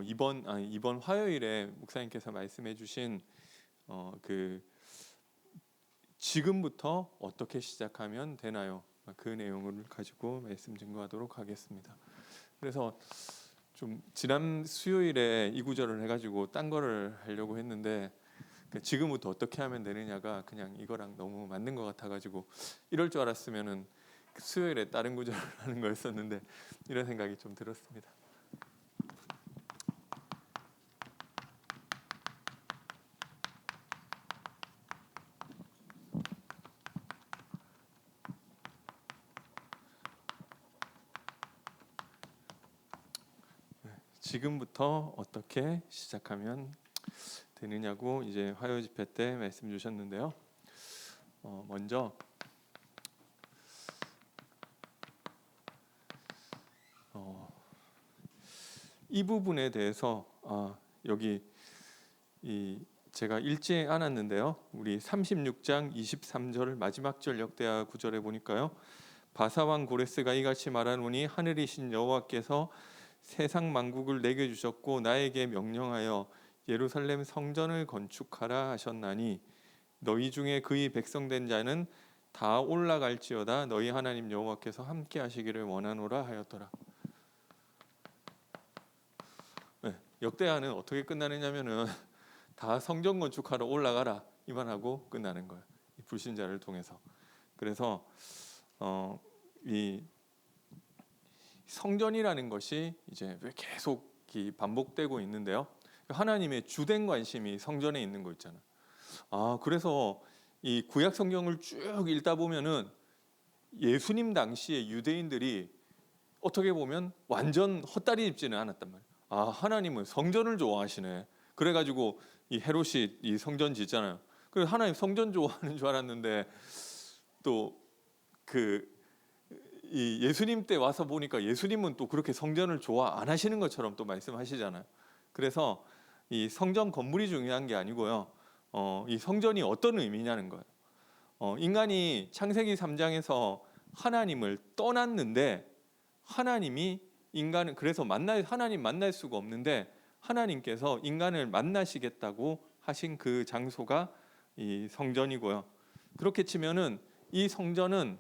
이번 화요일에 목사님께서 말씀해주신 그 지금부터 어떻게 시작하면 되나요? 그 내용을 가지고 말씀 증거하도록 하겠습니다. 그래서 좀 지난 수요일에 이 구절을 해가지고 딴 거를 하려고 했는데 지금부터 어떻게 하면 되느냐가 그냥 이거랑 너무 맞는 것 같아가지고 이럴 줄 알았으면은 수요일에 다른 구절을 하는 거였었는데 이런 생각이 좀 들었습니다. 지금부터 어떻게 시작하면 되느냐고 이제 화요 집회 때 말씀 주셨는데요. 먼저 이 부분에 대해서 여기 제가 읽지 않았는데요. 우리 36장 23절 마지막 절 역대하 구절에 보니까요. 바사왕 고레스가 이같이 말하노니 하늘이신 여호와께서 세상 만국을 내게 주셨고 나에게 명령하여 예루살렘 성전을 건축하라 하셨나니 너희 중에 그의 백성된 자는 다 올라갈지어다 너희 하나님 여호와께서 함께 하시기를 원하노라 하였더라. 네, 역대하는 어떻게 끝나느냐면은 다 성전 건축하러 올라가라 이만하고 끝나는 거예요. 이 불신자를 통해서. 그래서 이 성전이라는 것이 이제 계속 반복되고 있는데요. 하나님의 주된 관심이 성전에 있는 거 있잖아요. 그래서 이 구약 성경을 쭉 읽다 보면은 예수님 당시에 유대인들이 어떻게 보면 완전 헛다리 짚지는 않았단 말이에요. 하나님은 성전을 좋아하시네. 그래가지고 이 헤롯이 이 성전 짓잖아요. 그래서 하나님 성전 좋아하는 줄 알았는데 또 이 예수님 때 와서 보니까 예수님은 또 그렇게 성전을 좋아 안 하시는 것처럼 또 말씀하시잖아요. 그래서 이 성전 건물이 중요한 게 아니고요. 이 성전이 어떤 의미냐는 거예요. 인간이 창세기 3장에서 하나님을 떠났는데 하나님이 인간은 그래서 하나님 만날 수가 없는데 하나님께서 인간을 만나시겠다고 하신 그 장소가 이 성전이고요. 그렇게 치면은 이 성전은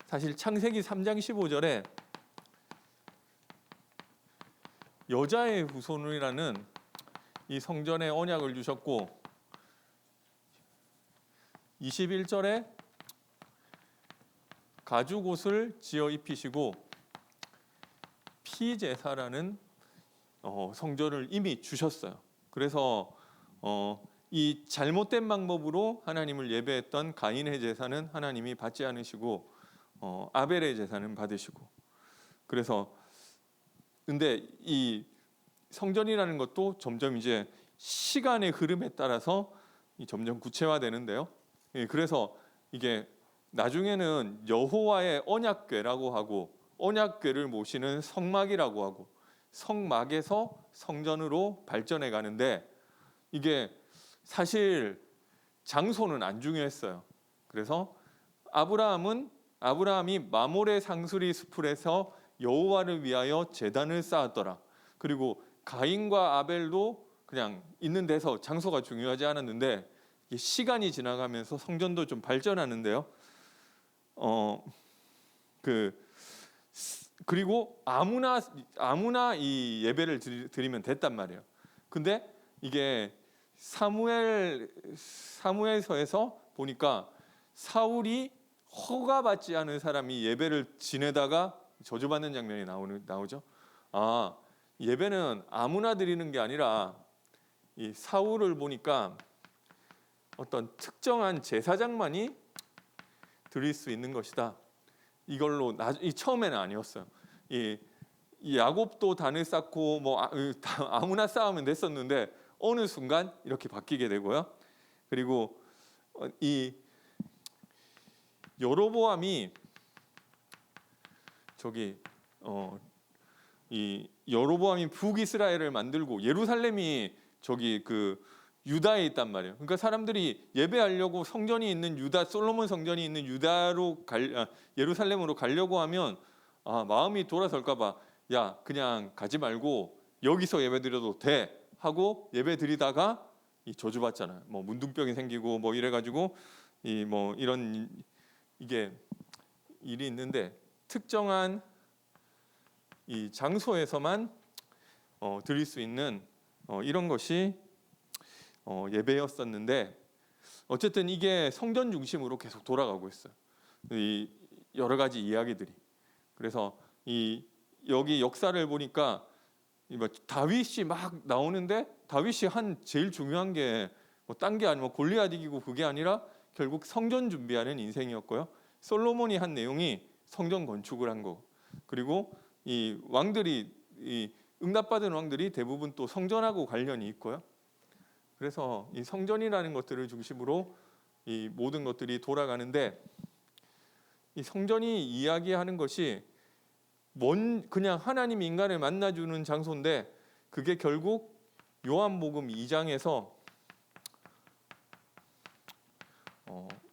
사실 창세기 3장 15절에 여자의 후손이라는 이 성전의 언약을 주셨고 21절에 가죽옷을 지어 입히시고 피제사라는 성전을 이미 주셨어요. 그래서 이 잘못된 방법으로 하나님을 예배했던 가인의 제사는 하나님이 받지 않으시고 아벨의 제사는 받으시고 그래서 근데 이 성전이라는 것도 점점 이제 시간의 흐름에 따라서 점점 구체화되는데요. 그래서 이게 나중에는 여호와의 언약궤라고 하고 언약궤를 모시는 성막이라고 하고 성막에서 성전으로 발전해 가는데 이게 사실 장소는 안 중요했어요. 그래서 아브라함이 마모레 상수리 숲에서 여호와를 위하여 제단을 쌓았더라. 그리고 가인과 아벨도 그냥 있는 데서 장소가 중요하지 않았는데 시간이 지나가면서 성전도 좀 발전하는데요. 그리고 아무나 이 예배를 드리면 됐단 말이에요. 근데 이게 사무엘서에서 보니까 사울이 허가받지 않은 사람이 예배를 지내다가 저주받는 장면이 나오죠. 예배는 아무나 드리는 게 아니라 이 사울을 보니까 어떤 특정한 제사장만이 드릴 수 있는 것이다. 이걸로 처음에는 아니었어요. 이 야곱도 단을 쌓고 아무나 쌓으면 됐었는데 어느 순간 이렇게 바뀌게 되고요. 그리고 이 여로보암이 북이스라엘을 만들고 예루살렘이 유다에 있단 말이에요. 그러니까 사람들이 예배하려고 성전이 있는 솔로몬 성전이 있는 예루살렘으로 가려고 하면 마음이 돌아설까 봐 그냥 가지 말고 여기서 예배드려도 돼 하고 예배드리다가 이 저주받잖아요. 뭐 문둥병이 생기고 뭐 이래가지고 이 뭐 이런 이게 일이 있는데 특정한 이 장소에서만 드릴 수 있는 이런 것이 예배였었는데 어쨌든 이게 성전 중심으로 계속 돌아가고 있어요. 이 여러 가지 이야기들이. 그래서 이 여기 역사를 보니까 뭐 다윗이 막 나오는데 다윗이 한 제일 중요한 게 뭐 딴 게 아니고 골리앗 이기고 그게 아니라 결국 성전 준비하는 인생이었고요. 솔로몬이 한 내용이 성전 건축을 한 거. 그리고 이 왕들이 이 응답받은 왕들이 대부분 또 성전하고 관련이 있고요. 그래서 이 성전이라는 것들을 중심으로 이 모든 것들이 돌아가는데 이 성전이 이야기하는 것이 그냥 하나님이 인간을 만나주는 장소인데 그게 결국 요한복음 2장에서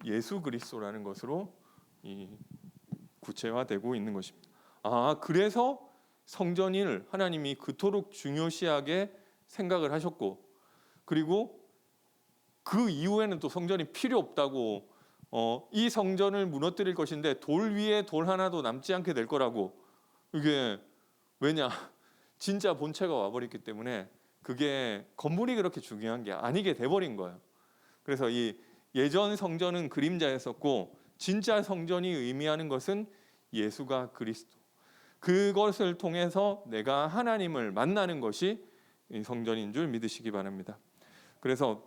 예수 그리스도라는 것으로 이 구체화되고 있는 것입니다. 그래서 성전을 하나님이 그토록 중요시하게 생각을 하셨고 그리고 그 이후에는 또 성전이 필요 없다고 이 성전을 무너뜨릴 것인데 돌 위에 돌 하나도 남지 않게 될 거라고. 이게 왜냐 진짜 본체가 와버렸기 때문에 그게 건물이 그렇게 중요한 게 아니게 돼버린 거예요. 그래서 이 예전 성전은 그림자였었고 진짜 성전이 의미하는 것은 예수가 그리스도, 그것을 통해서 내가 하나님을 만나는 것이 이 성전인 줄 믿으시기 바랍니다. 그래서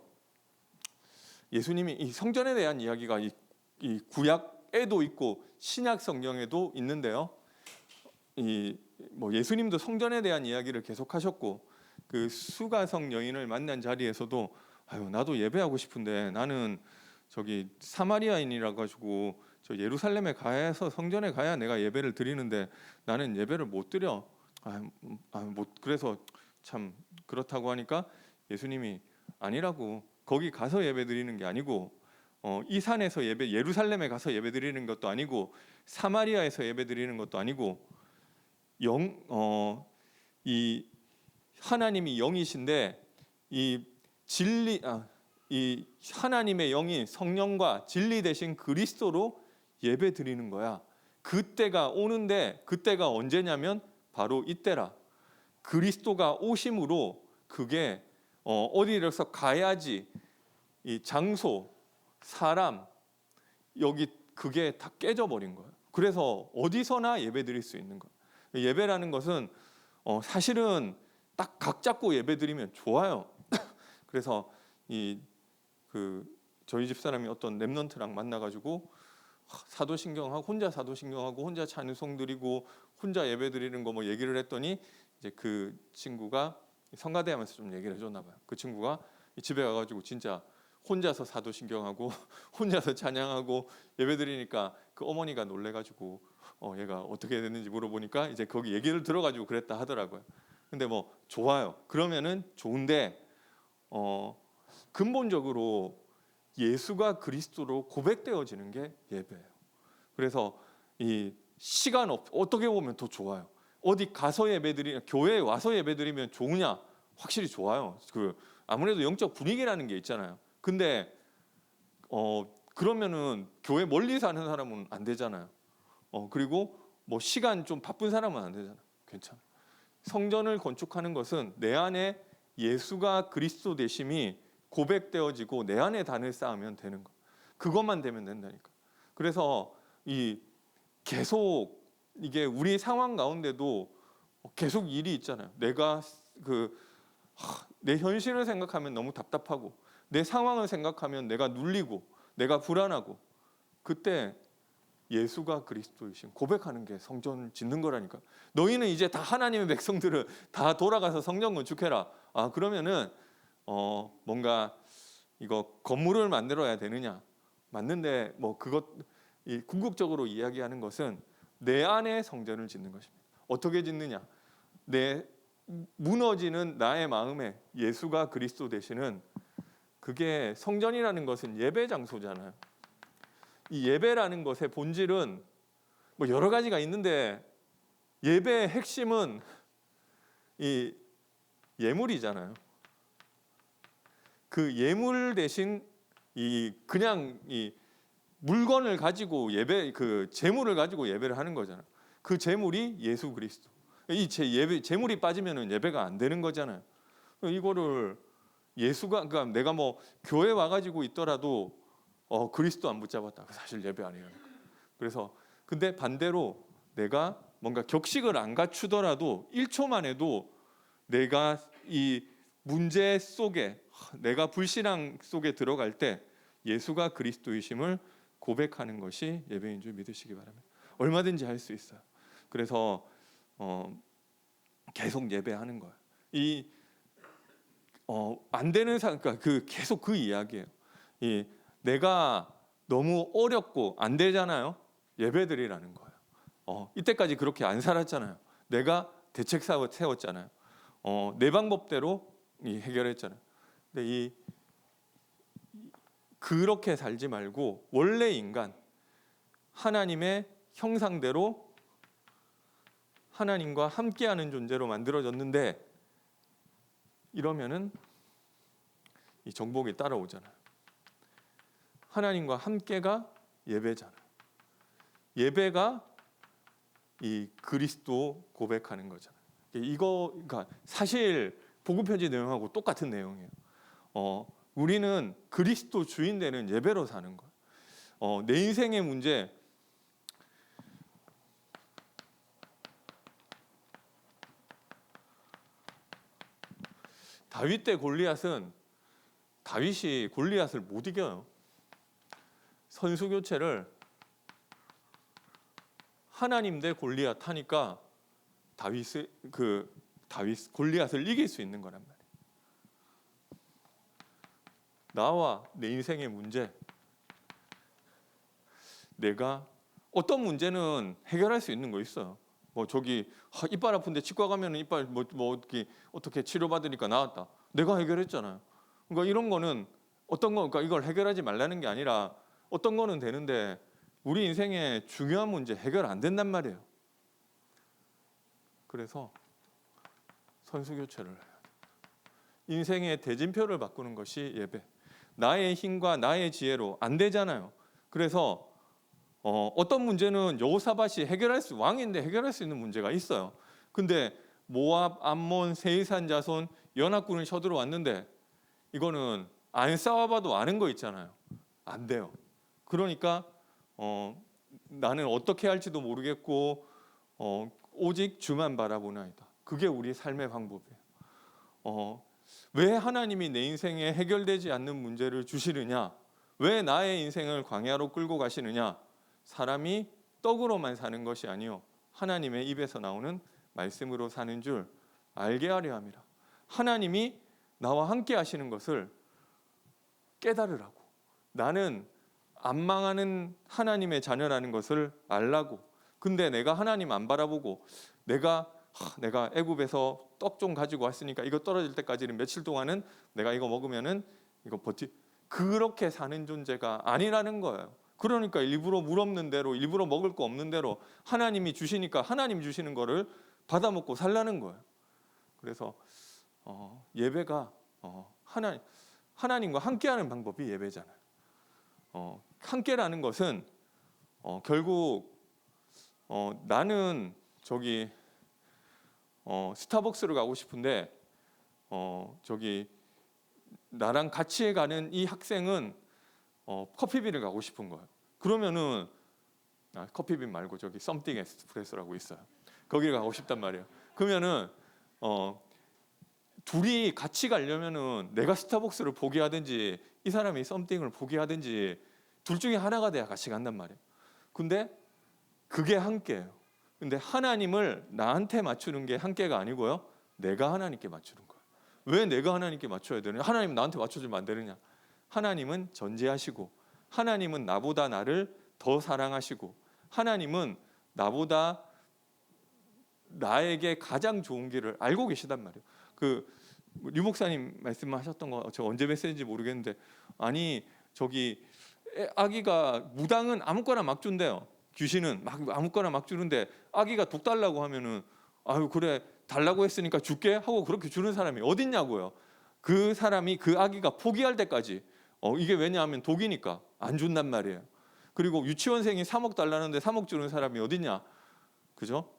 예수님이 이 성전에 대한 이야기가 이 구약에도 있고 신약 성경에도 있는데요. 이 뭐 예수님도 성전에 대한 이야기를 계속하셨고 그 수가성 여인을 만난 자리에서도 나도 예배하고 싶은데 나는 저기 사마리아인이라 가지고 저 예루살렘에 가서 성전에 가야 내가 예배를 드리는데 나는 예배를 못 드려. 그래서 참 그렇다고 하니까 예수님이 아니라고, 거기 가서 예배 드리는 게 아니고 이 산에서 예루살렘에 가서 예배 드리는 것도 아니고 사마리아에서 예배 드리는 것도 아니고 이 하나님이 영이신데 이 하나님의 영이 성령과 진리 대신 그리스도로 예배 드리는 거야. 그때가 오는데 그때가 언제냐면 바로 이때라. 그리스도가 오심으로 그게 어디로서 가야지 이 장소, 사람 여기 그게 다 깨져버린 거예요. 그래서 어디서나 예배 드릴 수 있는 거예요. 예배라는 것은 사실은 딱 각 잡고 예배 드리면 좋아요. 그래서 저희 집 사람이 어떤 랩런트랑 만나가지고 사도신경하고 혼자 사도신경하고 혼자 찬송 드리고 혼자 예배 드리는 거 뭐 얘기를 했더니 이제 그 친구가 성가대하면서 좀 얘기를 해줬나 봐요. 그 친구가 집에 가가지고 진짜 혼자서 사도신경하고 혼자서 찬양하고 예배 드리니까 그 어머니가 놀래가지고 얘가 어떻게 됐는지 물어보니까 이제 거기 얘기를 들어가지고 그랬다 하더라고요. 근데 뭐 좋아요. 그러면은 좋은데 근본적으로 예수가 그리스도로 고백되어지는 게 예배예요. 그래서 이 시간 어떻게 보면 더 좋아요. 어디 가서 예배드리냐, 교회에 와서 예배드리면 좋으냐? 확실히 좋아요. 아무래도 영적 분위기라는 게 있잖아요. 근데 그러면은 교회 멀리 사는 사람은 안 되잖아요. 그리고 뭐 시간 좀 바쁜 사람은 안 되잖아요. 괜찮아. 성전을 건축하는 것은 내 안에 예수가 그리스도 되심이 고백되어지고 내 안에 단을 쌓으면 되는 거. 그것만 되면 된다니까. 그래서 계속 이게 우리 상황 가운데도 계속 일이 있잖아요. 내가 내 현실을 생각하면 너무 답답하고 내 상황을 생각하면 내가 눌리고 내가 불안하고 그때 예수가 그리스도이신 고백하는 게 성전 짓는 거라니까. 너희는 이제 다 하나님의 백성들을 다 돌아가서 성전 건축해라. 그러면은 뭔가 이거 건물을 만들어야 되느냐? 맞는데 뭐 궁극적으로 이야기하는 것은 내 안에 성전을 짓는 것입니다. 어떻게 짓느냐? 내 무너지는 나의 마음에 예수가 그리스도 되시는 그게 성전이라는 것은 예배 장소잖아요. 이 예배라는 것의 본질은 뭐 여러 가지가 있는데 예배의 핵심은 이 예물이잖아요. 그 예물 대신 그냥 이 물건을 가지고 그 재물을 가지고 예배를 하는 거잖아요. 그 재물이 예수 그리스도. 이 재물이 빠지면은 예배가 안 되는 거잖아요. 이거를 예수가, 그러니까 내가 뭐 교회 와가지고 있더라도 그리스도 안 붙잡았다, 사실 예배 아니에요. 그래서 근데 반대로 내가 뭔가 격식을 안 갖추더라도 1초만 해도 내가 이 문제 속에, 내가 불신앙 속에 들어갈 때 예수가 그리스도이심을 고백하는 것이 예배인 줄 믿으시기 바랍니다. 얼마든지 할 수 있어요. 그래서 계속 예배하는 거예요. 안 되는 그러니까 계속 그 이야기예요. 내가 너무 어렵고 안 되잖아요. 예배드리라는 거예요. 이때까지 그렇게 안 살았잖아요. 내가 대책 세웠잖아요. 내 방법대로 해결했잖아요. 근데 그렇게 살지 말고 원래 인간, 하나님의 형상대로 하나님과 함께하는 존재로 만들어졌는데, 이러면은 이 정복이 따라오잖아요. 하나님과 함께가 예배잖아요. 예배가 이 그리스도 고백하는 거잖아요. 그러니까 사실 복음편지 내용하고 똑같은 내용이에요. 우리는 그리스도 주인 되는 예배로 사는 거예요. 내 인생의 문제, 다윗 대 다윗이 골리앗을 못 이겨요. 선수 교체를 하나님 대 골리앗 하니까 골리앗을 이길 수 있는 거란 말이에요. 나와 내 인생의 문제, 내가 어떤 문제는 해결할 수 있는 거 있어요. 뭐 저기 이빨 아픈데 치과 가면은 이빨 어떻게 치료받으니까 나았다. 내가 해결했잖아요. 그러니까 이런 거는 그러니까 이걸 해결하지 말라는 게 아니라 어떤 거는 되는데 우리 인생의 중요한 문제 해결 안 된단 말이에요. 그래서 선수 교체를 해야 돼요. 인생의 대진표를 바꾸는 것이 예배. 나의 힘과 나의 지혜로 안 되잖아요. 그래서 어떤 문제는 여호사밧이 왕인데 해결할 수 있는 문제가 있어요. 근데 모압, 암몬, 세이산 자손 연합군을 쳐들어왔는데 이거는 안 싸워봐도 아는 거 있잖아요. 안 돼요. 그러니까 나는 어떻게 할지도 모르겠고 오직 주만 바라보나이다. 그게 우리 삶의 방법이에요. 왜 하나님이 내 인생에 해결되지 않는 문제를 주시느냐? 왜 나의 인생을 광야로 끌고 가시느냐? 사람이 떡으로만 사는 것이 아니요 하나님의 입에서 나오는 말씀으로 사는 줄 알게 하려 함이라. 하나님이 나와 함께 하시는 것을 깨달으라고. 나는 안 망하는 하나님의 자녀라는 것을 알라고. 근데 내가 하나님 안 바라보고 내가 애굽에서 떡 좀 가지고 왔으니까 이거 떨어질 때까지는 며칠 동안은 내가 이거 먹으면은 이거 그렇게 사는 존재가 아니라는 거예요. 그러니까 일부러 물 없는 대로, 일부러 먹을 거 없는 대로 하나님이 주시니까 하나님 주시는 거를 받아 먹고 살라는 거예요. 그래서 예배가 하나님과 함께하는 방법이 예배잖아요. 함께라는 것은 결국 나는 스타벅스를 가고 싶은데 나랑 같이 가는 이 학생은 커피빈을 가고 싶은 거예요. 그러면은 커피빈 말고 썸띵 에스프레소라고 있어요. 거기를 가고 싶단 말이에요. 그러면은 둘이 같이 가려면은 내가 스타벅스를 포기하든지 이 사람이 썸띵을 포기하든지 둘 중에 하나가 돼야 같이 간단 말이에요. 근데 그게 함께예요. 근데 하나님을 나한테 맞추는 게 함께가 아니고요. 내가 하나님께 맞추는 거예요. 왜 내가 하나님께 맞춰야 되느냐? 하나님 나한테 맞춰주면 안 되느냐? 하나님은 전지하시고 하나님은 나보다 나를 더 사랑하시고 하나님은 나보다 나에게 가장 좋은 길을 알고 계시단 말이에요. 류 목사님 말씀하셨던 거 제가 언제 뵀는지 모르겠는데 아기가 무당은 아무거나 막 준대요. 귀신은 막 아무거나 막 주는데 아기가 독 달라고 하면은 아유 그래 달라고 했으니까 줄게 하고 그렇게 주는 사람이 어딨냐고요. 그 사람이 그 아기가 포기할 때까지 이게 왜냐하면 독이니까 안 준단 말이에요. 그리고 유치원생이 3억 달라는데 3억 주는 사람이 어딨냐, 그죠?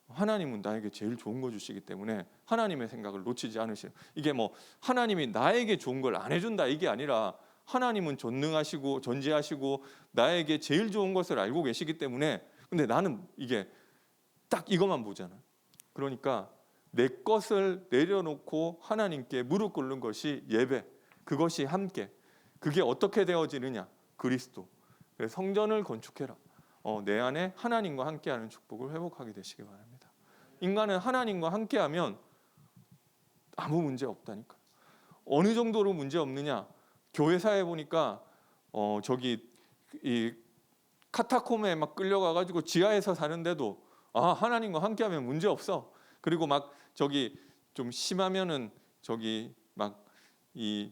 하나님은 나에게 제일 좋은 거 주시기 때문에 하나님의 생각을 놓치지 않으시는, 이게 뭐 하나님이 나에게 좋은 걸 안 해준다 이게 아니라 하나님은 전능하시고 전지하시고 나에게 제일 좋은 것을 알고 계시기 때문에, 근데 나는 이게 딱 이것만 보잖아. 그러니까 내 것을 내려놓고 하나님께 무릎 꿇는 것이 예배, 그것이 함께, 그게 어떻게 되어지느냐, 그리스도. 그래서 성전을 건축해라. 내 안에 하나님과 함께하는 축복을 회복하게 되시기 바랍니다. 인간은 하나님과 함께하면 아무 문제 없다니까. 어느 정도로 문제 없느냐? 교회사에 보니까 저기 이 카타콤에 막 끌려가가지고 지하에서 사는데도 하나님과 함께하면 문제 없어. 그리고 막 저기 좀 심하면은 저기 막 이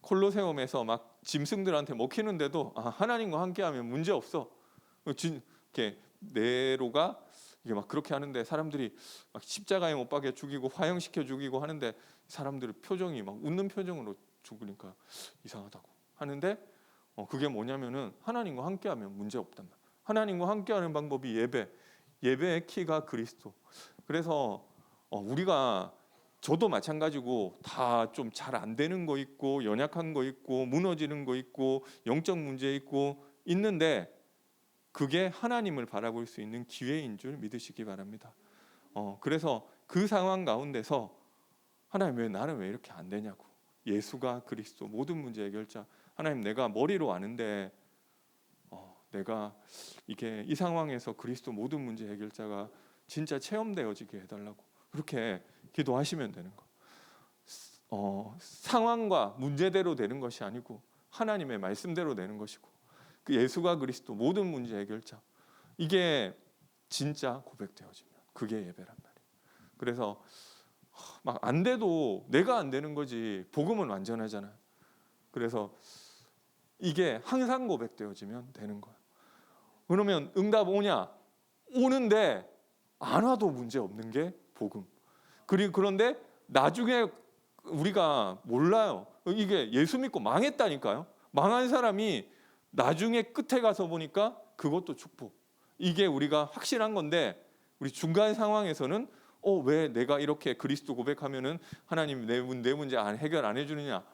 콜로세움에서 막 짐승들한테 먹히는데도 하나님과 함께하면 문제 없어. 이렇게 네로가 이게 막 그렇게 하는데 사람들이 막 십자가에 못 박여 죽이고 화형시켜 죽이고 하는데 사람들의 표정이 막 웃는 표정으로 죽으니까 이상하다고 하는데, 그게 뭐냐면은 하나님과 함께하면 문제 없단 말이야. 하나님과 함께하는 방법이 예배의 키가 그리스도. 그래서 우리가, 저도 마찬가지고 다 좀 잘 안 되는 거 있고 연약한 거 있고 무너지는 거 있고 영적 문제 있고 있는데, 그게 하나님을 바라볼 수 있는 기회인 줄 믿으시기 바랍니다. 그래서 그 상황 가운데서 하나님 나는 왜 이렇게 안 되냐고, 예수가 그리스도 모든 문제 해결자. 하나님 내가 머리로 아는데 내가 이게 이 상황에서 그리스도 모든 문제 해결자가 진짜 체험되어지게 해달라고 그렇게 기도하시면 되는 거. 상황과 문제대로 되는 것이 아니고 하나님의 말씀대로 되는 것이고, 그 예수가 그리스도 모든 문제 해결자, 이게 진짜 고백되어지면 그게 예배란 말이에요. 그래서 막 안 돼도 내가 안 되는 거지 복음은 완전하잖아요. 그래서 이게 항상 고백되어지면 되는 거예요. 그러면 응답 오냐? 오는데 안 와도 문제 없는 게 복음. 그런데 나중에 우리가 몰라요. 이게 예수 믿고 망했다니까요. 망한 사람이 나중에 끝에 가서 보니까 그것도 축복. 이게 우리가 확실한 건데, 우리 중간 상황에서는 왜 내가 이렇게 그리스도 고백하면은 하나님 내 문제 해결 안 해주느냐?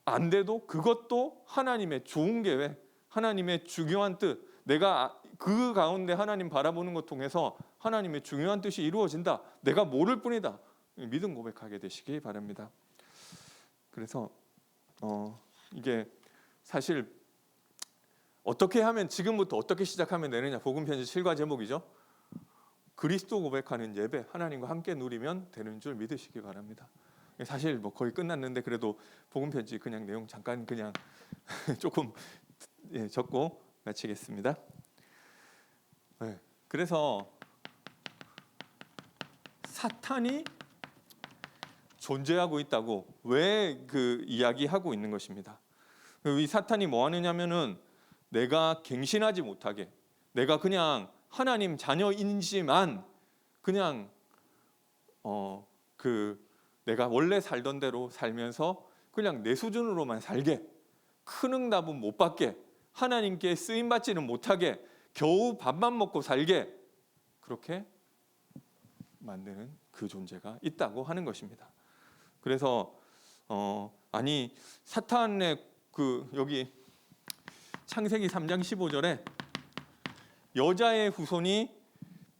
안 돼도 그것도 하나님의 좋은 계획, 하나님의 중요한 뜻, 내가 그 가운데 하나님 바라보는 것 통해서 하나님의 중요한 뜻이 이루어진다. 내가 모를 뿐이다. 믿음 고백하게 되시기 바랍니다. 그래서 이게 사실 어떻게 하면, 지금부터 어떻게 시작하면 되느냐, 복음편지 7과 제목이죠. 그리스도 고백하는 예배, 하나님과 함께 누리면 되는 줄 믿으시기 바랍니다. 사실 뭐 거의 끝났는데 그래도 복음편지 그냥 내용 잠깐 그냥 조금 적고 마치겠습니다. 그래서 사탄이 존재하고 있다고 왜 그 이야기하고 있는 것입니다. 이 사탄이 뭐 하느냐면은 내가 갱신하지 못하게, 내가 그냥 하나님 자녀인지만 그냥 내가 원래 살던 대로 살면서 그냥 내 수준으로만 살게, 큰 응답은 못 받게, 하나님께 쓰임 받지는 못하게, 겨우 밥만 먹고 살게, 그렇게 만드는 그 존재가 있다고 하는 것입니다. 그래서 아니 사탄의 여기 창세기 3장 15절에 여자의 후손이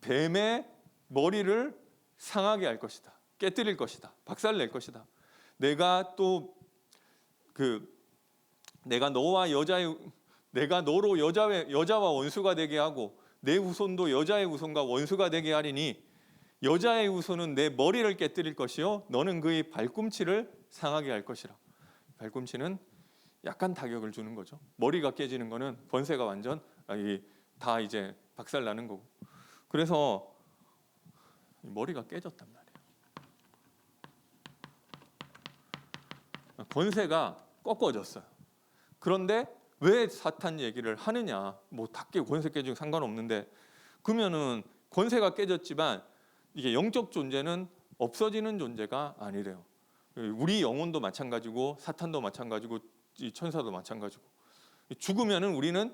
뱀의 머리를 상하게 할 것이다, 깨뜨릴 것이다, 박살낼 것이다. 내가 너로 여자와 원수가 되게 하고 내 후손도 여자의 후손과 원수가 되게 하리니 여자의 후손은 내 머리를 깨뜨릴 것이요 너는 그의 발꿈치를 상하게 할 것이라. 발꿈치는 약간 타격을 주는 거죠. 머리가 깨지는 거는 권세가 완전 다 이제 박살 나는 거고. 그래서 머리가 깨졌단 말이에요. 권세가 꺾어졌어요. 그런데 왜 사탄 얘기를 하느냐? 뭐 다 권세 깨지고 상관없는데, 그러면은 권세가 깨졌지만 이게 영적 존재는 없어지는 존재가 아니래요. 우리 영혼도 마찬가지고 사탄도 마찬가지고 이 천사도 마찬가지고, 죽으면은 우리는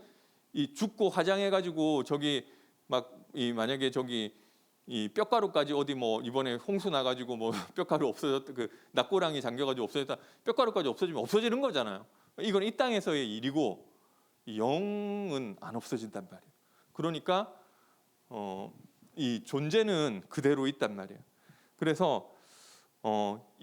이 죽고 화장해가지고 저기 막 이 만약에 저기 이 뼈가루까지 어디 뭐 이번에 홍수 나가지고 뭐 뼈가루 없어졌다, 그 낙고랑이 잠겨가지고 없어졌다, 뼈가루까지 없어지면 없어지는 거잖아요. 이건 이 땅에서의 일이고 이 영은 안 없어진단 말이에요. 그러니까 이 존재는 그대로 있단 말이에요. 그래서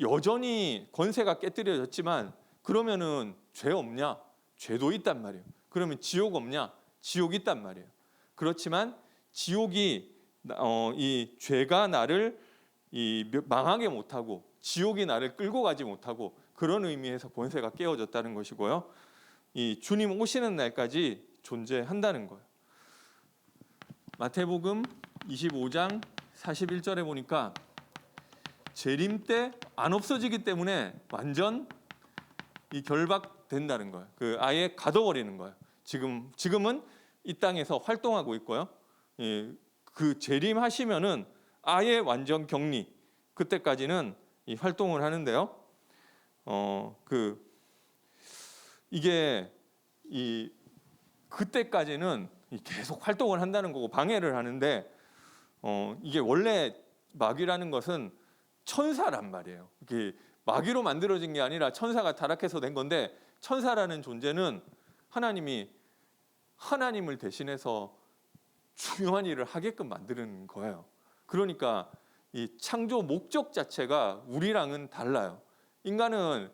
여전히 권세가 깨뜨려졌지만 그러면은 죄 없냐? 죄도 있단 말이에요. 그러면 지옥 없냐? 지옥 있단 말이에요. 그렇지만 지옥이 이 죄가 나를 망하게 못하고 지옥이 나를 끌고 가지 못하고 그런 의미에서 권세가 깨어졌다는 것이고요. 이 주님 오시는 날까지 존재한다는 거예요. 마태복음 25장 41절에 보니까 재림 때 안 없어지기 때문에 완전 이 결박된다는 거예요. 그 아예 가둬버리는 거예요. 지금은 이 땅에서 활동하고 있고요. 그 재림하시면은 아예 완전 격리. 그때까지는 이 활동을 하는데요. 이게 그때까지는 계속 활동을 한다는 거고 방해를 하는데, 이게 원래 마귀라는 것은 천사란 말이에요. 이게 마귀로 만들어진 게 아니라 천사가 타락해서 된 건데, 천사라는 존재는 하나님을 대신해서 중요한 일을 하게끔 만드는 거예요. 그러니까 이 창조 목적 자체가 우리랑은 달라요. 인간은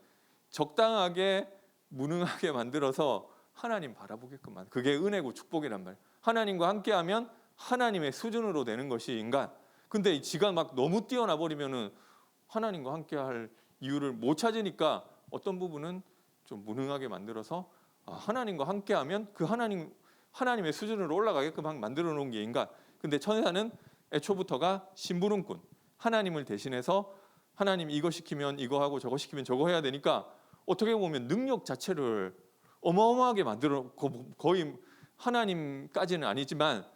적당하게 무능하게 만들어서 하나님 바라보게끔 만들. 그게 은혜고 축복이란 말이에요. 하나님과 함께하면 하나님의 수준으로 되는 것이 인간. 근데 지가 막 너무 뛰어나 버리면은 하나님과 함께할 이유를 못 찾으니까 어떤 부분은 좀 무능하게 만들어서 하나님과 함께하면 그 하나님의 수준으로 올라가게끔 만들어 놓은 게 인간. 근데 천사는 애초부터가 심부름꾼. 하나님을 대신해서 하나님 이거 시키면 이거 하고 저거 시키면 저거 해야 되니까 어떻게 보면 능력 자체를 어마어마하게 만들어, 거의 하나님까지는 아니지만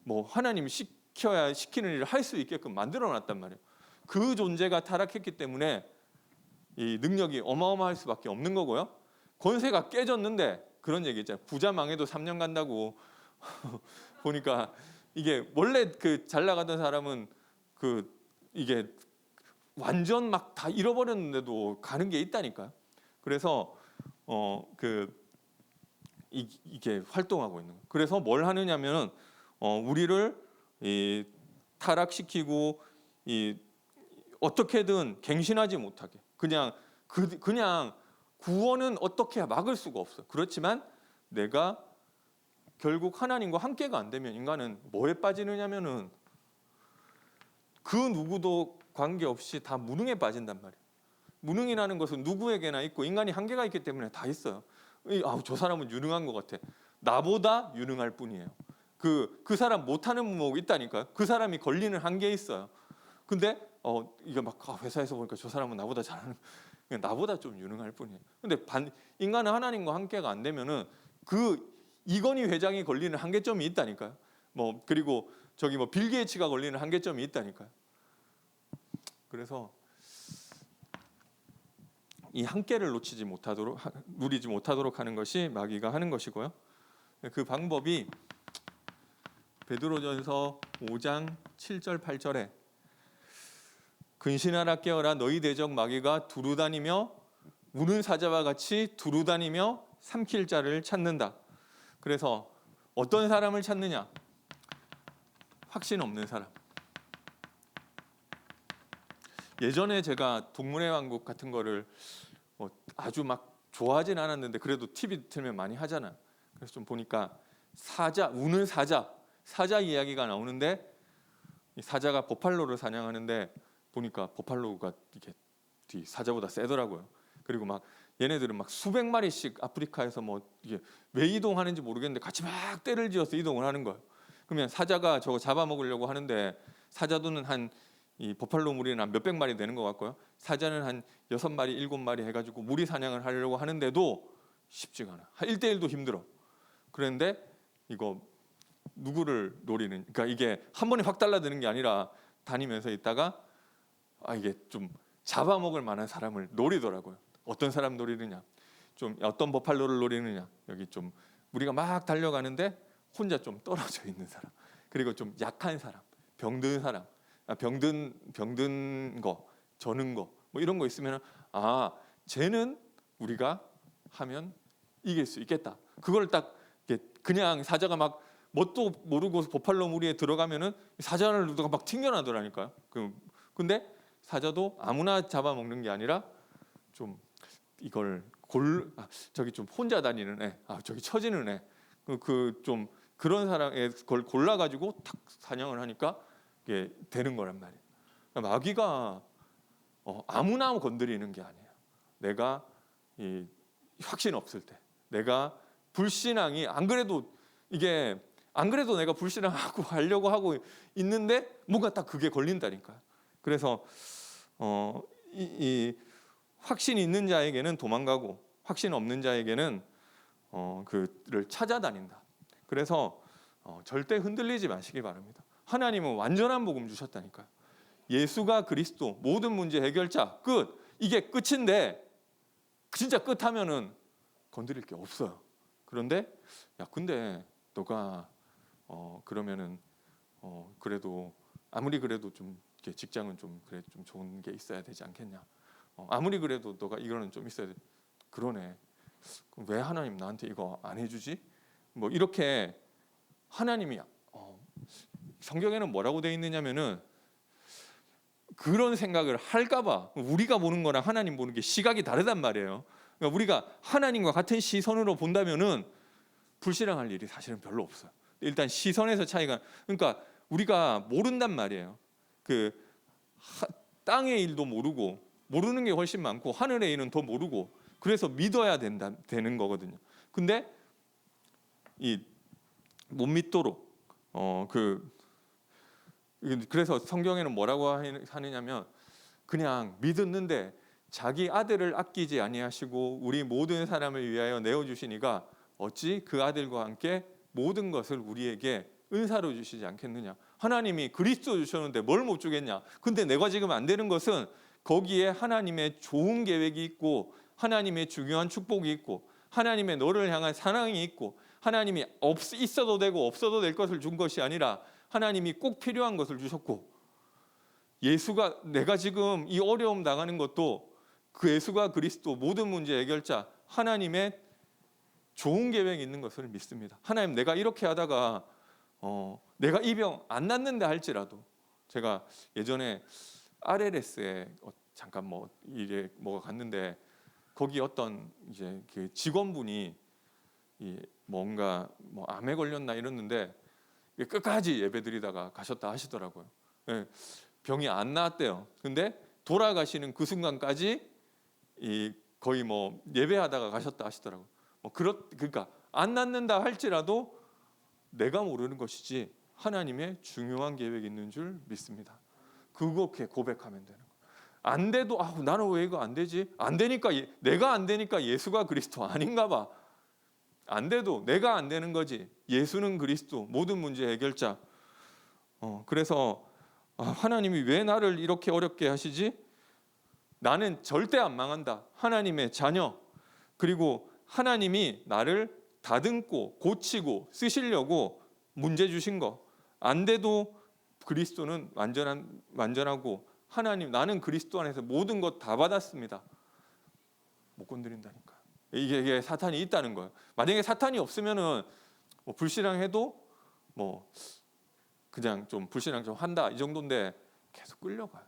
뭐 하나님 시키는 일을 할 수 있게끔 만들어 놨단 말이에요. 그 존재가 타락했기 때문에 이 능력이 어마어마할 수밖에 없는 거고요. 권세가 깨졌는데 그런 얘기 있잖아요. 부자 망해도 3년 간다고. 보니까 이게 원래 그 잘 나가던 사람은 이게 완전 막 다 잃어버렸는데도 가는 게 있다니까요. 그래서 이게 활동하고 있는 거예요. 그래서 뭘 하느냐면은 우리를 타락시키고 어떻게든 갱신하지 못하게 그냥 구원은 어떻게 막을 수가 없어요. 그렇지만 내가 결국 하나님과 함께가 안 되면 인간은 뭐에 빠지느냐면은 그 누구도 관계없이 다 무능에 빠진단 말이에요. 무능이라는 것은 누구에게나 있고 인간이 한계가 있기 때문에 다 있어요. 저 사람은 유능한 것 같아. 나보다 유능할 뿐이에요. 그 사람 못하는 부모가 있다니까요. 그 사람이 걸리는 한계에 있어요. 근데 이게 막 회사에서 보니까 저 사람은 나보다 잘하는, 나보다 좀 유능할 뿐이에요. 근데 인간은 하나님과 함께가 안 되면은 이건희 회장이 걸리는 한계점이 있다니까요. 그리고 저기 빌 게이츠가 걸리는 한계점이 있다니까요. 그래서 이 한계를 누리지 못하도록 하는 것이 마귀가 하는 것이고요. 그 방법이 베드로전서 5장 7절 8절에 근신하라 깨어라 너희 대적 마귀가 두루다니며 우는 사자와 같이 두루다니며 삼킬 자를 찾는다. 그래서 어떤 사람을 찾느냐? 확신 없는 사람. 예전에 제가 동물의 왕국 같은 거를 아주 막 좋아하진 않았는데 그래도 TV 틀면 많이 하잖아요. 그래서 좀 보니까 우는 사자 이야기가 나오는데 이 사자가 버팔로를 사냥하는데 보니까 버팔로가 이게 사자보다 세더라고요. 그리고 막 얘네들은 막 수백 마리씩 아프리카에서 이게 왜 이동하는지 모르겠는데 같이 막 떼를 지어서 이동을 하는 거예요. 그러면 사자가 저거 잡아먹으려고 하는데 사자도는 이 버팔로 무리는 한 몇백 마리 되는 것 같고요. 사자는 한 6마리, 7마리 해가지고 무리 사냥을 하려고 하는데도 쉽지가 않아. 1대1도 힘들어. 그런데 이거 누구를 노리는? 그러니까 이게 한 번에 확 달라드는 게 아니라 다니면서 있다가 이게 좀 잡아먹을 만한 사람을 노리더라고요. 어떤 사람 노리느냐? 좀 어떤 버팔로를 노리느냐? 여기 좀 우리가 막 달려가는데 혼자 좀 떨어져 있는 사람, 그리고 좀 약한 사람, 병든 사람, 병든 거, 저는 거, 뭐 이런 거 있으면 쟤는 우리가 하면 이길 수 있겠다. 그걸 딱 그냥 사자가 막 뭣도 모르고 버팔로 무리에 들어가면은 사자를 누가 막 튕겨나더라니까요. 근데 사자도 아무나 잡아먹는 게 아니라 좀 이걸 저기 좀 혼자 다니는 애, 저기 처지는 애, 좀 그런 사람의 걸 골라가지고 탁 사냥을 하니까 이게 되는 거란 말이에요. 마귀가 아무나 건드리는 게 아니에요. 내가 이 확신 없을 때, 내가 불신앙이 안 그래도 내가 불신앙하고 하려고 하고 있는데 뭔가 딱 그게 걸린다니까요. 그래서 이 확신이 있는 자에게는 도망가고 확신 없는 자에게는 그를 찾아다닌다. 그래서 절대 흔들리지 마시기 바랍니다. 하나님은 완전한 복음 주셨다니까요. 예수가 그리스도 모든 문제 해결자 끝. 이게 끝인데 진짜 끝하면은 건드릴 게 없어요. 그런데 근데 너가 그러면은 그래도 아무리 그래도 좀 직장은 좀 좋은 게 있어야 되지 않겠냐? 아무리 그래도 너가 이거는 좀 있어야 돼. 그러네. 그럼 왜 하나님 나한테 이거 안 해주지? 뭐 이렇게 하나님이 성경에는 뭐라고 되어 있느냐면은 그런 생각을 할까봐. 우리가 보는 거랑 하나님 보는 게 시각이 다르단 말이에요. 그러니까 우리가 하나님과 같은 시선으로 본다면은 불신앙할 일이 사실은 별로 없어요. 일단 시선에서 차이가, 그러니까 우리가 모른단 말이에요. 땅의 일도 모르는 게 훨씬 많고 하늘의 일은 더 모르고, 그래서 믿어야 되는 거거든요. 근데 못 믿도록 그래서 성경에는 뭐라고 하느냐면 그냥 믿었는데 자기 아들을 아끼지 아니하시고 우리 모든 사람을 위하여 내어주시니가 어찌 그 아들과 함께 모든 것을 우리에게 은사로 주시지 않겠느냐. 하나님이 그리스도 주셨는데 뭘 못 주겠냐. 근데 내가 지금 안 되는 것은 거기에 하나님의 좋은 계획이 있고 하나님의 중요한 축복이 있고 하나님의 너를 향한 사랑이 있고 하나님이 있어도 되고 없어도 될 것을 준 것이 아니라 하나님이 꼭 필요한 것을 주셨고, 예수가, 내가 지금 이 어려움 당하는 것도 그 예수가 그리스도 모든 문제 해결자 하나님의 좋은 계획이 있는 것을 믿습니다. 하나님, 내가 이렇게 하다가 내가 이 병 안 낫는다 할지라도, 제가 예전에 RLS에 잠깐 일에 갔는데 거기 어떤 이제 그 직원분이 뭔가 암에 걸렸나 이랬는데 끝까지 예배드리다가 가셨다 하시더라고요. 병이 안 나았대요. 근데 돌아가시는 그 순간까지 거의 예배하다가 가셨다 하시더라고요. 그러니까 안 낫는다 할지라도 내가 모르는 것이지 하나님의 중요한 계획이 있는 줄 믿습니다. 그렇게 고백하면 되는 거예요. 안 돼도 나는 왜 이거 안 되지? 안 되니까, 내가 안 되니까 예수가 그리스도 아닌가 봐. 안 돼도 내가 안 되는 거지. 예수는 그리스도 모든 문제 해결자. 그래서 하나님이 왜 나를 이렇게 어렵게 하시지? 나는 절대 안 망한다. 하나님의 자녀. 그리고 하나님이 나를 다듬고 고치고 쓰시려고 문제 주신 거. 안 돼도 그리스도는 완전하고 나는 그리스도 안에서 모든 것 다 받았습니다. 못 건드린다니까. 이게 사탄이 있다는 거예요. 만약에 사탄이 없으면은 불신앙해도 그냥 좀 불신앙 좀 한다 이 정도인데 계속 끌려가요.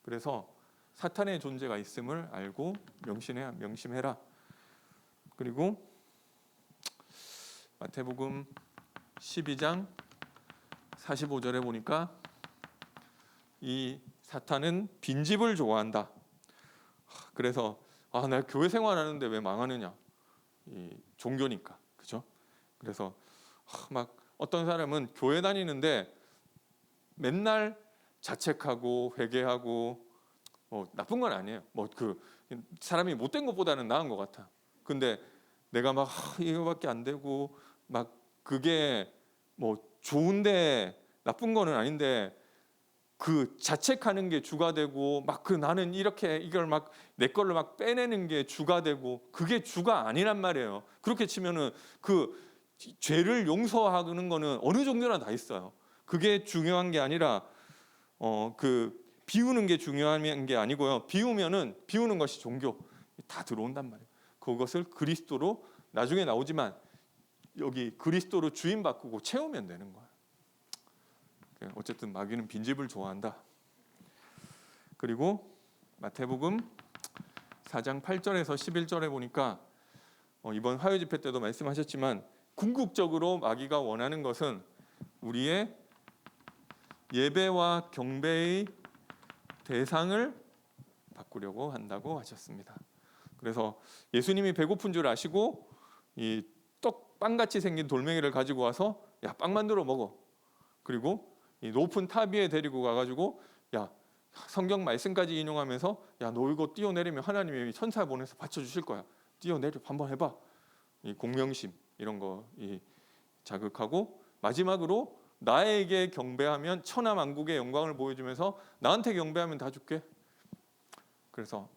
그래서 사탄의 존재가 있음을 알고 명심해라. 그리고 마태복음 12장 45절에 보니까 이 사탄은 빈집을 좋아한다. 그래서 내가 교회 생활하는데 왜 망하느냐? 이 종교니까, 그죠? 그래서 막 어떤 사람은 교회 다니는데 맨날 자책하고 회개하고 나쁜 건 아니에요. 사람이 못된 것보다는 나은 것 같아. 근데 내가 막 이거밖에 안 되고 막 그게 좋은데 나쁜 거는 아닌데 그 자책하는 게 주가 되고 막 그 나는 이렇게 이걸 막 내 걸로 막 빼내는 게 주가 되고 그게 주가 아니란 말이에요. 그렇게 치면은 그 죄를 용서하는 거는 어느 정도나 다 있어요. 그게 중요한 게 아니라 그 비우는 게 중요한 게 아니고요. 비우는 것이 종교 다 들어온단 말이에요. 그것을 그리스도로 나중에 나오지만 여기 그리스도로 주인 바꾸고 채우면 되는 거예요. 어쨌든 마귀는 빈집을 좋아한다. 그리고 마태복음 4장 8절에서 11절에 보니까 이번 화요 집회 때도 말씀하셨지만 궁극적으로 마귀가 원하는 것은 우리의 예배와 경배의 대상을 바꾸려고 한다고 하셨습니다. 그래서 예수님이 배고픈 줄 아시고 이 빵같이 생긴 돌멩이를 가지고 와서 야, 빵 만들어 먹어. 그리고 이 높은 탑 위에 데리고 가가지고 야, 성경 말씀까지 인용하면서 야, 너 이거 뛰어내리면 하나님이 천사 보내서 받쳐주실 거야. 뛰어내려 한번 해봐. 이 공명심 이런 거 자극하고 마지막으로 나에게 경배하면 천하 만국의 영광을 보여주면서 나한테 경배하면 다 줄게. 그래서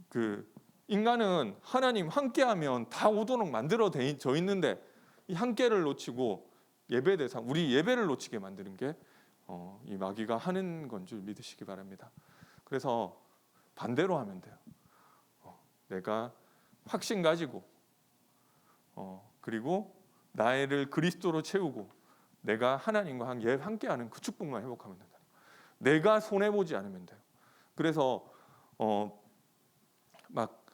그 인간은 하나님 함께하면 다 오도록 만들어져 있는데 이 함께를 놓치고 예배 대상 우리 예배를 놓치게 만드는 게 이 마귀가 하는 건 줄 믿으시기 바랍니다. 그래서 반대로 하면 돼요. 내가 확신 가지고 그리고 나를 그리스도로 채우고 내가 하나님과 함께하는 그 축복만 회복하면 된다. 내가 손해 보지 않으면 돼요. 그래서 막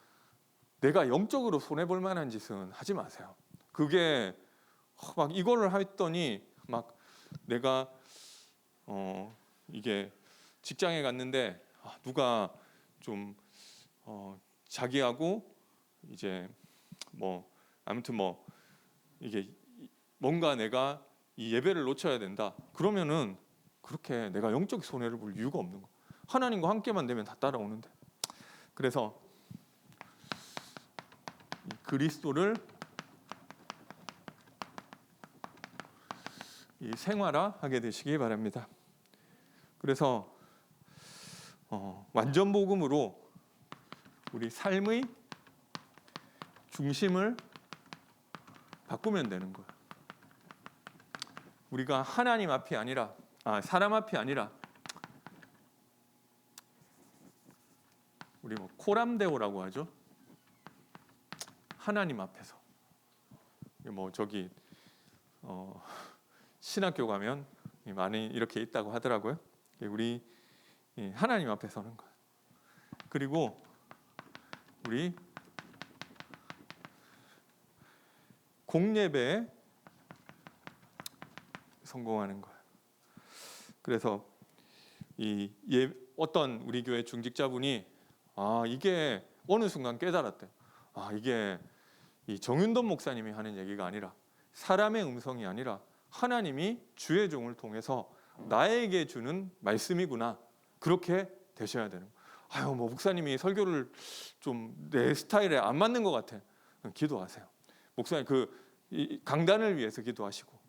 내가 영적으로 손해 볼 만한 짓은 하지 마세요. 그게 막 이거를 했더니 막 내가 이게 직장에 갔는데 누가 좀 자기하고 이제 뭐 아무튼 뭐 이게 뭔가 내가 이 예배를 놓쳐야 된다. 그러면은 그렇게 내가 영적 손해를 볼 이유가 없는 거. 하나님과 함께만 되면 다 따라오는데. 그래서 그리스도를 생활화하게 되시기 바랍니다. 그래서 완전 복음으로 우리 삶의 중심을 바꾸면 되는 거예요. 우리가 하나님 앞이 아니라 사람 앞이 아니라 우리 뭐 코람데오라고 하죠. 하나님 앞에서 뭐 저기 신학교 가면 많이 이렇게 있다고 하더라고요. 우리 하나님 앞에 서는 거예요. 그리고 우리 공예배에 성공하는 거예요. 그래서 어떤 우리 교회 중직자분이 이게 어느 순간 깨달았대요. 이게 이 정윤돈 목사님이 하는 얘기가 아니라 사람의 음성이 아니라 하나님이 주의 종을 통해서 나에게 주는 말씀이구나. 그렇게 되셔야 되는 거예요. 뭐 목사님이 설교를 좀 내 스타일에 안 맞는 것 같아. 기도하세요. 목사님 이 강단을 위해서 기도하시고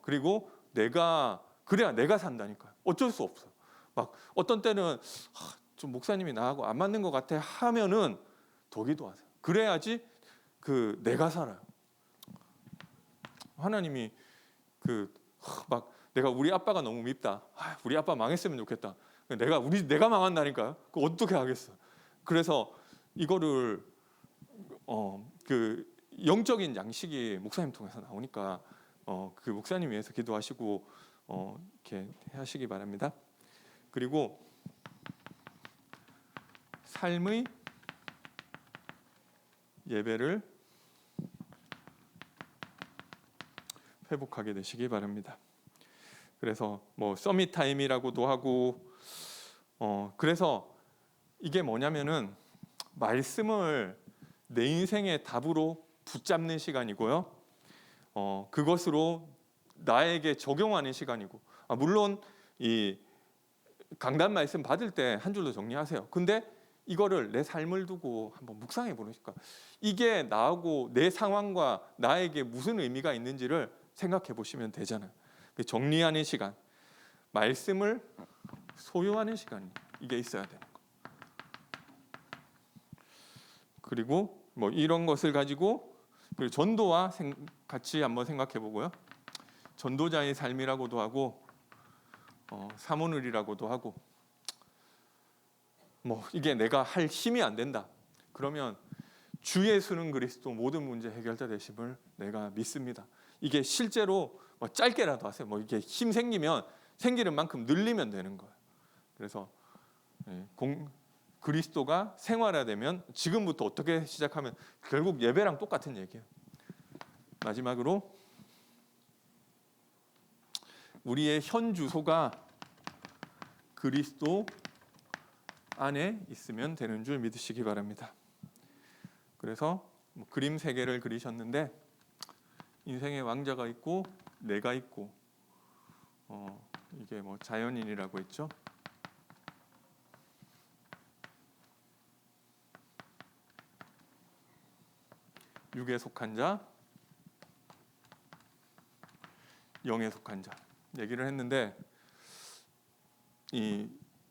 그리고 그래야 내가 산다니까요. 어쩔 수 없어. 막 어떤 때는 좀 목사님이 나하고 안 맞는 것 같아 하면은 더 기도하세요. 그래야지 내가 살아요. 하나님이 막 내가 우리 아빠가 너무 밉다. 우리 아빠 망했으면 좋겠다. 내가 망한다니까요. 그 어떻게 하겠어? 그래서 이거를 그 영적인 양식이 목사님 통해서 나오니까 그 목사님 위해서 기도하시고 이렇게 하시기 바랍니다. 그리고 삶의 예배를 회복하게 되시기 바랍니다. 그래서 뭐 서밋 타임이라고도 하고 그래서 이게 뭐냐면은 말씀을 내 인생의 답으로 붙잡는 시간이고요. 그것으로 나에게 적용하는 시간이고 물론 이 강단 말씀 받을 때 한 줄로 정리하세요. 근데 이거를 내 삶을 두고 한번 묵상해 보니까 이게 나하고 내 상황과 나에게 무슨 의미가 있는지를 생각해 보시면 되잖아요. 정리하는 시간. 말씀을 소유하는 시간이 이게 있어야 되는 거. 그리고 뭐 이런 것을 가지고 그리고 전도와 같이 한번 생각해 보고요. 전도자의 삶이라고도 하고 사모늘이라고도 하고 뭐 이게 내가 할 힘이 안 된다. 그러면 주 예수는 그리스도 모든 문제 해결자 되심을 내가 믿습니다. 이게 실제로 뭐 짧게라도 하세요. 뭐 이게 힘 생기면 생기는 만큼 늘리면 되는 거예요. 그래서 그리스도가 생활화되면 지금부터 어떻게 시작하면 결국 예배랑 똑같은 얘기예요. 마지막으로 우리의 현 주소가 그리스도 안에 있으면 되는 줄 믿으시기 바랍니다. 그래서 그림 세 개를 그리셨는데 인생의 왕자가 있고 내가 있고 이게 뭐 자연인이라고 했죠. 육에 속한 자, 영에 속한 자 얘기를 했는데 이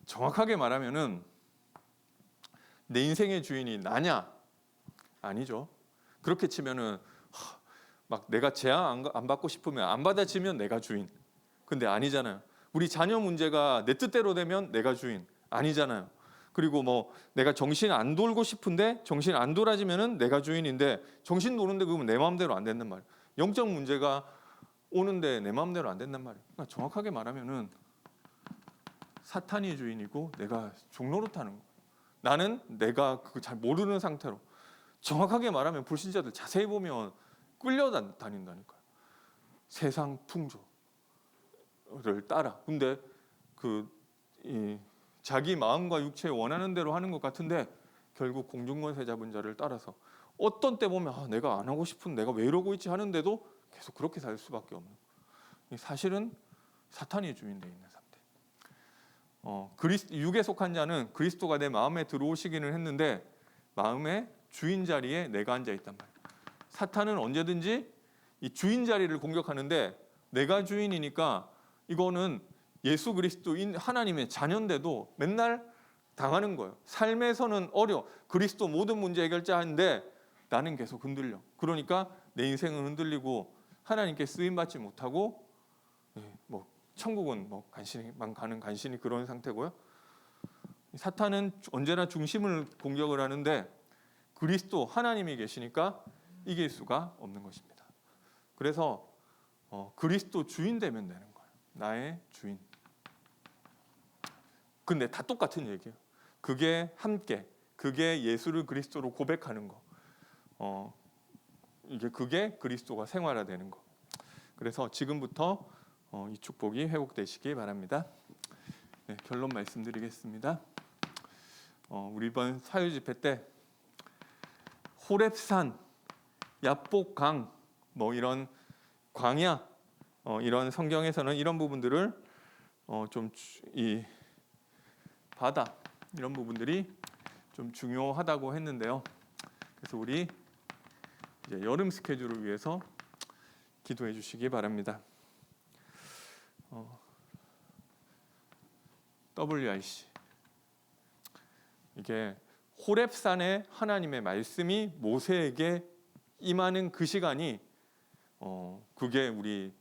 정확하게 말하면은 내 인생의 주인이 나냐? 아니죠. 그렇게 치면은 막 내가 재앙 안 받고 싶으면 안 받아지면 내가 주인. 근데 아니잖아요. 우리 자녀 문제가 내 뜻대로 되면 내가 주인. 아니잖아요. 그리고 뭐 내가 정신 안 돌고 싶은데 정신 안 돌아지면은 내가 주인인데 정신 도는데 그러면 내 마음대로 안 된단 말이에요. 영적 문제가 오는데 내 마음대로 안 된단 말이에요. 그러니까 정확하게 말하면은 사탄이 주인이고 내가 종노릇하는 거예요. 나는 내가 그거 잘 모르는 상태로 정확하게 말하면 불신자들 자세히 보면 끌려다닌다니까요. 세상 풍조를 따라. 근데 자기 마음과 육체에 원하는 대로 하는 것 같은데 결국 공중권세 잡은 자를 따라서 어떤 때 보면 내가 안 하고 싶은 내가 왜 이러고 있지 하는데도 계속 그렇게 살 수밖에 없는 거예요. 사실은 사탄이 주인되어 있는 상태. 육에 속한 자는 그리스도가 내 마음에 들어오시기는 했는데 마음의 주인 자리에 내가 앉아 있단 말이에요. 사탄은 언제든지 이 주인 자리를 공격하는데 내가 주인이니까 이거는 예수 그리스도인 하나님의 자녀인데도 맨날 당하는 거예요. 삶에서는 그리스도 모든 문제 해결자인데 나는 계속 흔들려. 그러니까 내 인생은 흔들리고 하나님께 쓰임 받지 못하고 뭐 천국은 뭐 간신히만 가는 간신히 그런 상태고요. 사탄은 언제나 중심을 공격을 하는데 그리스도 하나님이 계시니까 이길 수가 없는 것입니다. 그래서 그리스도 주인 되면 되는 거예요. 나의 주인. 근데 다 똑같은 얘기예요. 그게 함께, 그게 예수를 그리스도로 고백하는 거. 그게 그리스도가 생활화되는 거. 그래서 지금부터 이 축복이 회복되시기 바랍니다. 네, 결론 말씀드리겠습니다. 우리 이번 사유 집회 때 호렙산, 야복강, 뭐 이런 광야, 이런 성경에서는 이런 부분들을 이 바다 이런 부분들이 좀 중요하다고 했는데요. 그래서 우리 이제 여름 스케줄을 위해서 기도해 주시기 바랍니다. WRC 이게 호렙산에 하나님의 말씀이 모세에게 임하는 그 시간이 그게 우리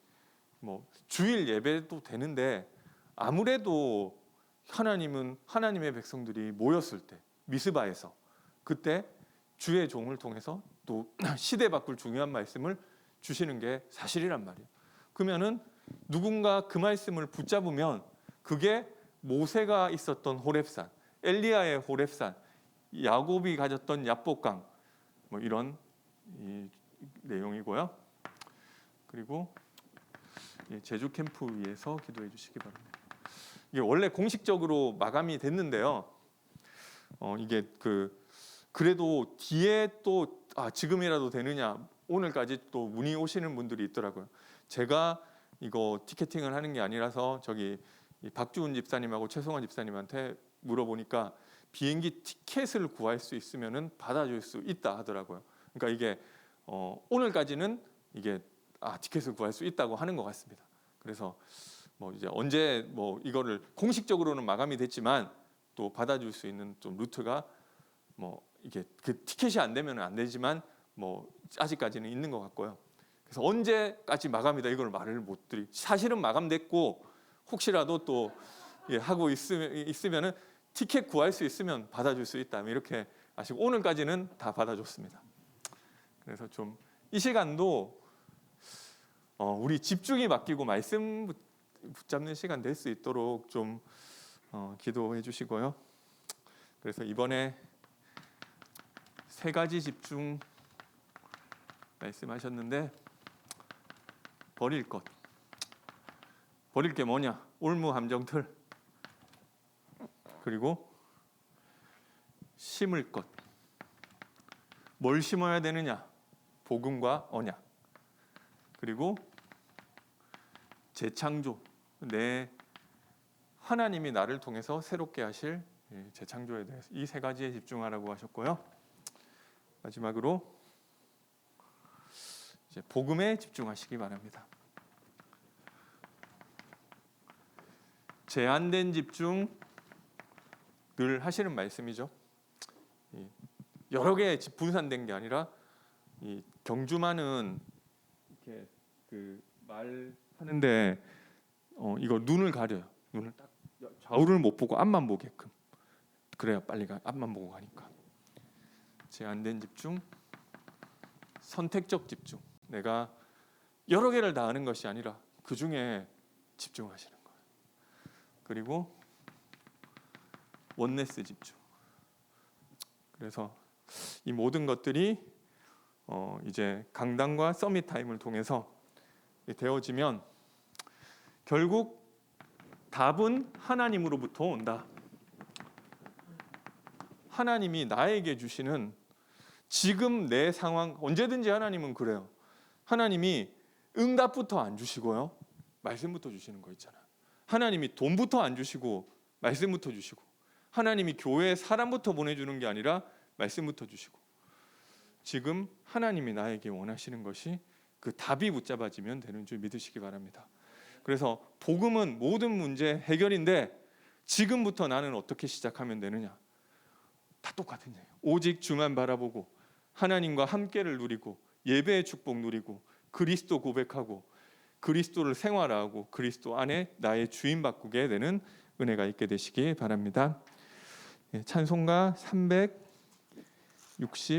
뭐 주일 예배도 되는데 아무래도 하나님은 하나님의 백성들이 모였을 때 미스바에서 그때 주의 종을 통해서 또 시대 바꿀 중요한 말씀을 주시는 게 사실이란 말이에요. 그러면은 누군가 그 말씀을 붙잡으면 그게 모세가 있었던 호렙산, 엘리야의 호렙산, 야곱이 가졌던 야복강 뭐 이런 이 내용이고요. 그리고 제주 캠프 위에서 기도해 주시기 바랍니다. 이게 원래 공식적으로 마감이 됐는데요. 이게 그래도 뒤에 또 지금이라도 되느냐 오늘까지 또 문의 오시는 분들이 있더라고요. 제가 이거 티켓팅을 하는 게 아니라서 저기 박주훈 집사님하고 최성원 집사님한테 물어보니까 비행기 티켓을 구할 수 있으면은 받아줄 수 있다 하더라고요. 그러니까 이게 오늘까지는 이게 티켓을 구할 수 있다고 하는 것 같습니다. 그래서 뭐 이제 언제 뭐 이거를 공식적으로는 마감이 됐지만 또 받아줄 수 있는 좀 루트가 뭐 이게 그 티켓이 안 되면 안 되지만 뭐 아직까지는 있는 것 같고요. 그래서 언제까지 마감이다 이걸 말을 못 드리. 사실은 마감됐고 혹시라도 또 하고 있으면은 티켓 구할 수 있으면 받아줄 수 있다 이렇게 아시고 오늘까지는 다 받아줬습니다. 그래서 좀 이 시간도 우리 집중이 바뀌고 말씀 붙잡는 시간 될 수 있도록 좀 기도해 주시고요. 그래서 이번에 3가지 집중 말씀하셨는데 버릴 게 뭐냐? 올무함정틀, 그리고 심을 것. 뭘 심어야 되느냐? 복음과 언약, 그리고 재창조, 내 하나님이 나를 통해서 새롭게 하실 재창조에 대해서 이 3가지에 집중하라고 하셨고요. 마지막으로 이제 복음에 집중하시기 바랍니다. 제한된 집중 늘 하시는 말씀이죠. 여러 개 분산된 게 아니라 이 경주마는 이렇게 그 말하는데 이거 눈을 가려요. 눈을 딱 좌우를 못 보고 앞만 보게끔. 그래야 빨리 앞만 보고 가니까. 제한된 집중, 선택적 집중. 내가 여러 개를 다 하는 것이 아니라 그 중에 집중하시는 거예요. 그리고 원네스 집중. 그래서 이 모든 것들이 이제 강단과 서밋 타임을 통해서 되어지면 결국 답은 하나님으로부터 온다. 하나님이 나에게 주시는 지금 내 상황, 언제든지 하나님은 그래요. 하나님이 응답부터 안 주시고요, 말씀부터 주시는 거 있잖아요. 하나님이 돈부터 안 주시고 말씀부터 주시고, 하나님이 교회에 사람부터 보내주는 게 아니라 말씀부터 주시고, 지금 하나님이 나에게 원하시는 것이 그 답이 붙잡아지면 되는 줄 믿으시기 바랍니다. 그래서 복음은 모든 문제 해결인데 지금부터 나는 어떻게 시작하면 되느냐? 다 똑같은 얘기예요. 오직 주만 바라보고 하나님과 함께를 누리고 예배의 축복 누리고 그리스도 고백하고 그리스도를 생활하고 그리스도 안에 나의 주인 바꾸게 되는 은혜가 있게 되시기 바랍니다. 찬송가 360